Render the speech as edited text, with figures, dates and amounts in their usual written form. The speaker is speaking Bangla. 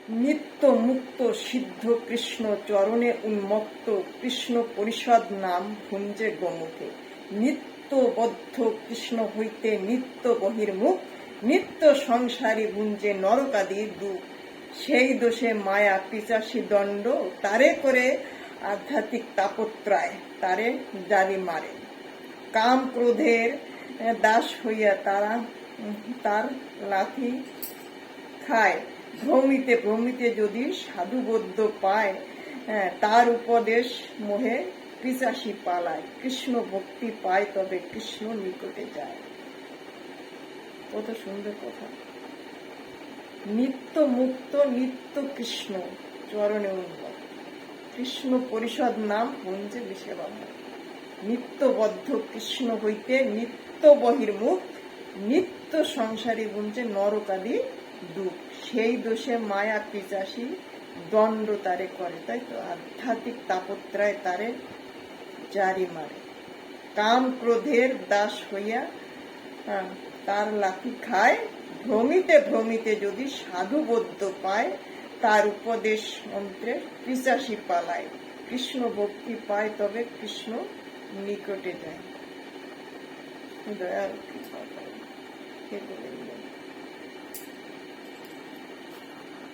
নিত্য মুক্ত সিদ্ধ কৃষ্ণ চরণে উন্মত্ত কৃষ্ণ পরিষদ নাম ভুঞ্জে গোমুখে। নিত্যবদ্ধ কৃষ্ণ হইতে নিত্য বহির্মুখ, নিত্য সংসারী ভুঞ্জে নরকাদি দুঃখ। সেই দোষে মায়া পিচাসী দণ্ড, তারে করে আধ্যাত্মিক তাপত্রয়, তারে জারি মারে। কাম ক্রোধের দাস হইয়া তার লাথি খায়। ভ্রমিতে ভ্রমিতে যদি সাধুবদ্ধ পায়, তার উপদেশ মোহে পিচাসী পালায়। কৃষ্ণ ভক্তি পায় তবে কৃষ্ণ নিকটে যায়। কত সুন্দর কথা। নিত্য মুক্ত নিত্য কৃষ্ণ চরণে উন্মত্ত, কৃষ্ণ পরিষদ নাম ভুঞ্জে বিষেবাময়। নিত্যবদ্ধ কৃষ্ণ হইতে নিত্য বহির্মুখ, নিত্য সংসারী ভুঞ্জে নরকাদি দুঃখ। সেই দোষে মায়া পিচাসী দণ্ড তারে করে, তাই তো আধ্যাত্মিক তাপত্রয় তারে জারি মারে। কাম ক্রোধের দাস হইয়া তার লাথি খায়। ভ্রমিতে ভ্রমিতে যদি সাধুবদ্ধ পায়, তার উপদেশ মন্ত্রে পিচাসী পালায়। কৃষ্ণ ভক্তি পায় তবে কৃষ্ণ নিকটে যায়। দয়াল কে বলে